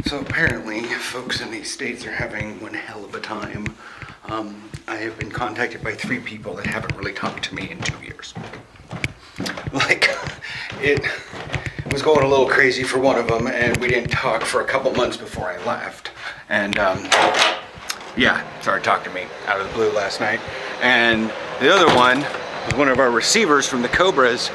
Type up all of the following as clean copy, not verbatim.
So apparently, folks in these states are having one hell of a time. I have been contacted by 3 people that haven't really talked to me in 2 years. Like, it was going a little crazy for one of them, and we didn't talk for a couple months before I left. And yeah, started talking to me out of the blue last night. And the other one was one of our receivers from the Cobras,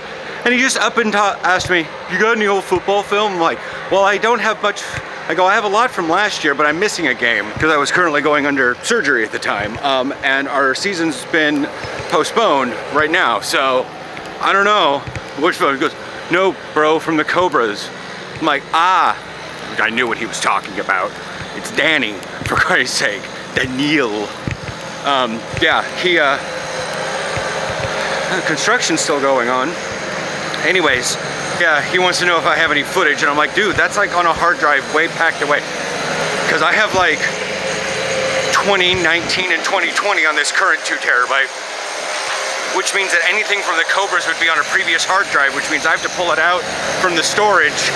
and he just up and asked me, "You got any old football film?" I'm like, "Well, I don't have much." I go, "I have a lot from last year, but I'm missing a game because I was currently going under surgery at the time, and our season's been postponed right now, so I don't know which one." He goes, "No, bro, from the Cobras." I'm like, I knew what he was talking about. It's Danny, for Christ's sake, Daniel. Yeah, construction's still going on. Anyways, yeah, he wants to know if I have any footage, and I'm like, dude, that's like on a hard drive way packed away. Because I have like 2019 and 2020 on this current 2 terabyte, which means that anything from the Cobras would be on a previous hard drive, which means I have to pull it out from the storage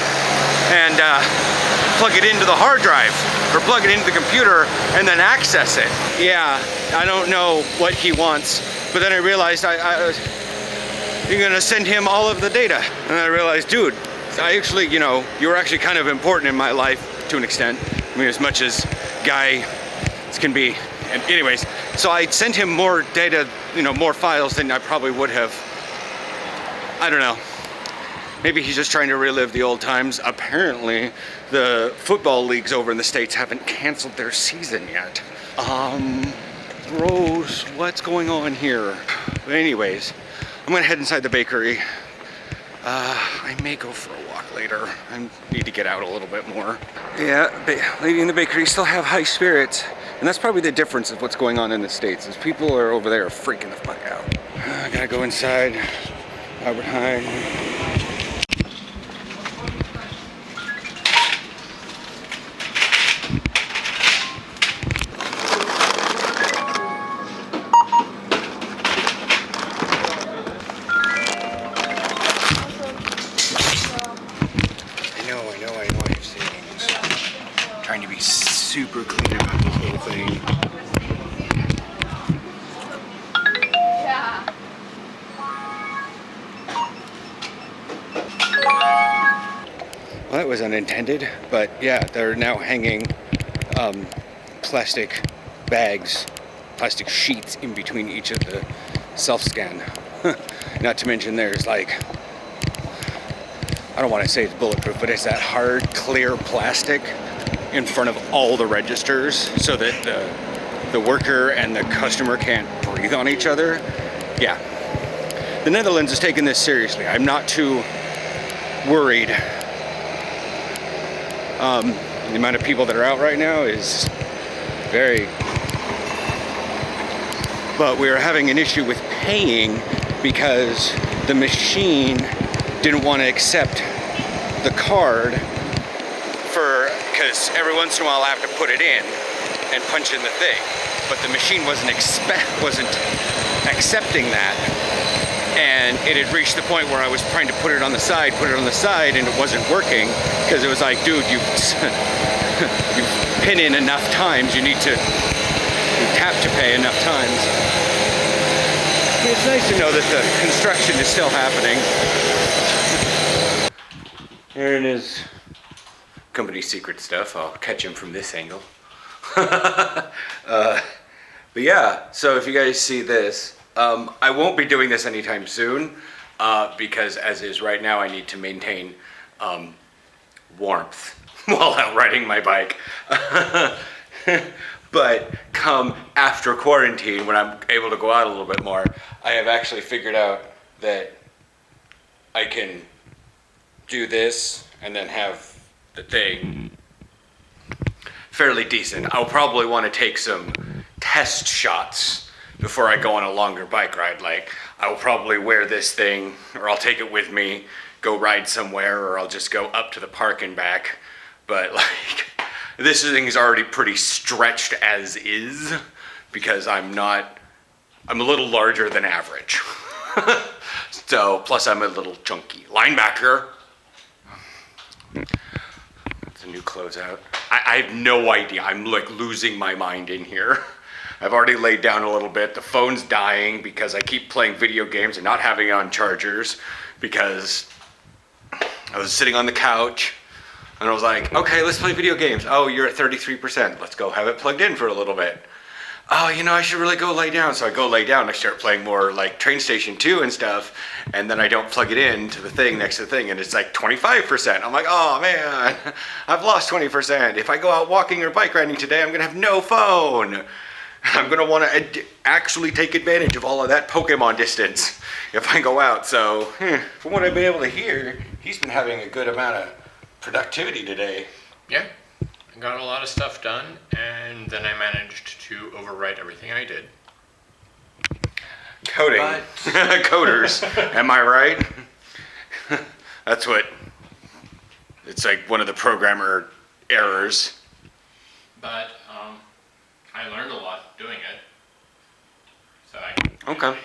and plug it into the hard drive, or plug it into the computer and then access it. Yeah, I don't know what he wants, but then I realized you're gonna send him all of the data. And I realized, dude, I actually, you know, you were actually kind of important in my life to an extent. I mean, as much as guy as can be. And anyways, so I sent him more data, you know, more files than I probably would have. I don't know. Maybe he's just trying to relive the old times. Apparently, the football leagues over in the States haven't canceled their season yet. Bros, what's going on here? But anyways, I'm gonna head inside the bakery. I may go for a walk later. I need to get out a little bit more. Yeah, lady in the bakery still have high spirits. And that's probably the difference of what's going on in the States, is people are over there freaking the fuck out. I gotta go inside Albert Heijn. I know I have savings. Trying to be super clean about this whole thing. Yeah. Well, that was unintended, but yeah, they're now hanging plastic bags, plastic sheets in between each of the self-scan. Not to mention there's like, I don't want to say it's bulletproof, but it's that hard, clear plastic in front of all the registers so that the worker and the customer can't breathe on each other. Yeah. The Netherlands is taking this seriously. I'm not too worried. The amount of people that are out right now is very... But we are having an issue with paying because the machine didn't want to accept the card because every once in a while I have to put it in and punch in the thing, but the machine wasn't accepting that, and it had reached the point where I was trying to put it on the side, and it wasn't working because it was like, dude, you pin in enough times, you tap to pay enough times. It's nice to know that the construction is still happening. Here it is. Company secret stuff. I'll catch him from this angle. But yeah, so if you guys see this, I won't be doing this anytime soon because as is right now, I need to maintain warmth while out riding my bike. But come after quarantine, when I'm able to go out a little bit more, I have actually figured out that I can do this and then have the thing fairly decent. I'll probably want to take some test shots before I go on a longer bike ride. Like, I will probably wear this thing, or I'll take it with me, go ride somewhere, or I'll just go up to the park and back. But like, this thing is already pretty stretched as is because I'm a little larger than average. So, plus I'm a little chunky. Linebacker. It's a new closeout. I have no idea. I'm like losing my mind in here. I've already laid down a little bit. The phone's dying because I keep playing video games and not having it on chargers because I was sitting on the couch and I was like, okay, let's play video games. Oh, you're at 33%. Let's go have it plugged in for a little bit. Oh, you know, I should really go lay down. So I go lay down. I start playing more like Train Station 2 and stuff. And then I don't plug it in to the thing next to the thing. And it's like 25%. I'm like, oh man, I've lost 20%. If I go out walking or bike riding today, I'm going to have no phone. I'm going to want to actually take advantage of all of that Pokemon distance if I go out. So from what I've been able to hear, he's been having a good amount of productivity today. Yeah. I got a lot of stuff done, and then I managed to overwrite everything I did. Coding. Coders. Am I right? That's what, it's like one of the programmer errors. But I learned a lot doing it. So I can do it again.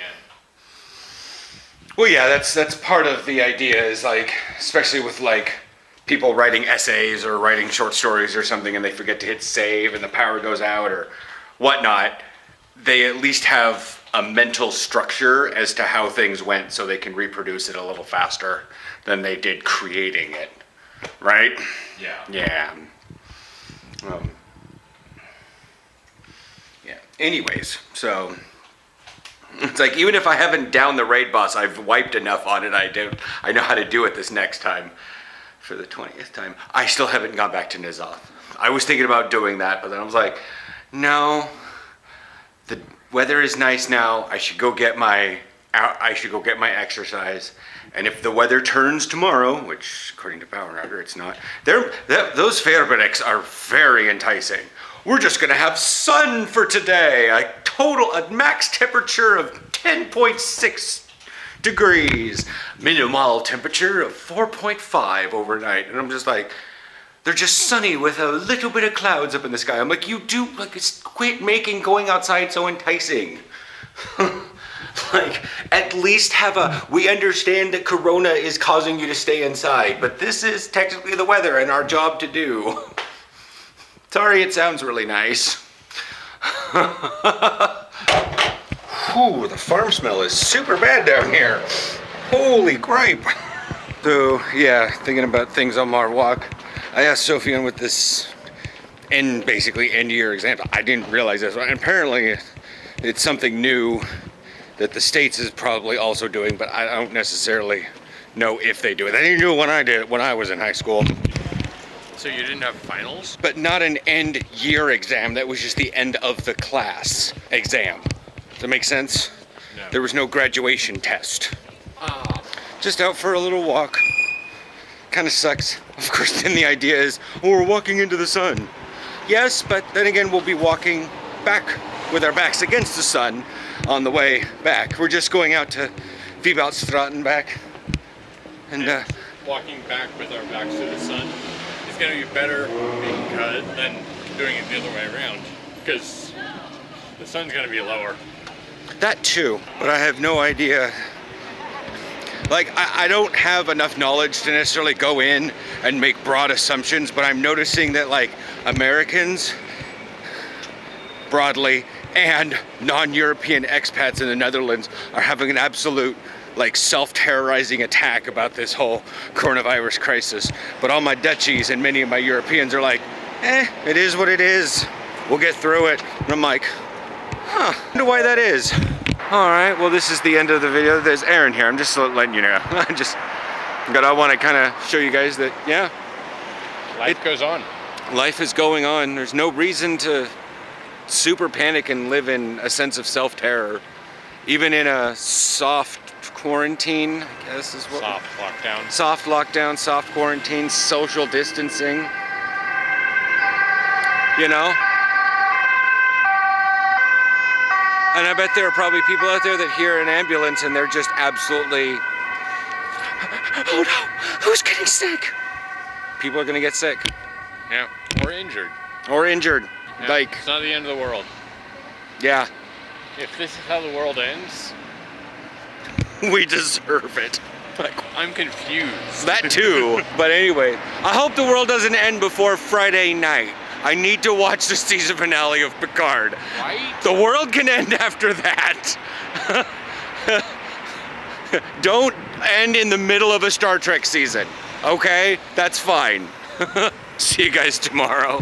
Well, yeah, that's part of the idea is like, especially with like people writing essays or writing short stories or something and they forget to hit save and the power goes out or whatnot, they at least have a mental structure as to how things went so they can reproduce it a little faster than they did creating it, right? Yeah. Yeah. Yeah. Anyways, so it's like even if I haven't downed the raid boss, I've wiped enough on it. I know how to do it this next time. For the 20th time, I still haven't gone back to Nizoth. I was thinking about doing that, but then I was like, no, the weather is nice now. I should go get my exercise. And if the weather turns tomorrow, which according to Power Router, it's not, those Fairbanks are very enticing. We're just gonna have sun for today. A max temperature of 10.6 degrees, minimal temperature of 4.5 overnight. And I'm just like, they're just sunny with a little bit of clouds up in the sky. I'm like, quit making going outside so enticing. Like, at least we understand that Corona is causing you to stay inside, but this is technically the weather and our job to do. Sorry, it sounds really nice. Ooh, the farm smell is super bad down here. Holy gripe. So, yeah, thinking about things on my walk. I asked Sophie with this basically end year exam. I didn't realize this. And apparently, it's something new that the States is probably also doing, but I don't necessarily know if they do it. I didn't do it when I did it when I was in high school. So you didn't have finals? But not an end year exam. That was just the end of the class exam. Does that make sense? No. There was no graduation test. Just out for a little walk. Kind of sucks. Of course, then the idea is, oh, we're walking into the sun. Yes, but then again, we'll be walking back with our backs against the sun on the way back. We're just going out to Vieboutstraat back. And walking back with our backs to the sun is going to be better than doing it the other way around, because the sun's going to be lower. That too, but I have no idea. Like, I don't have enough knowledge to necessarily go in and make broad assumptions, but I'm noticing that, like, Americans broadly and non-European expats in the Netherlands are having an absolute, like, self-terrorizing attack about this whole coronavirus crisis. But all my Dutchies and many of my Europeans are like, it is what it is. We'll get through it. And I'm like, I wonder why that is. All right, well, this is the end of the video. There's Aaron here. I'm just letting you know. I want to kind of show you guys that, yeah. Life goes on. Life is going on. There's no reason to super panic and live in a sense of self-terror. Even in a soft quarantine, I guess is what. Soft lockdown. Soft lockdown, soft quarantine, social distancing. You know? And I bet there are probably people out there that hear an ambulance and they're just absolutely, oh no, who's getting sick? People are gonna get sick. Yeah, or injured. Or injured, yeah, like. It's not the end of the world. Yeah. If this is how the world ends, we deserve it. Like, I'm confused. That too, but anyway, I hope the world doesn't end before Friday night. I need to watch the season finale of Picard. Right? The world can end after that. Don't end in the middle of a Star Trek season, okay? That's fine. See you guys tomorrow.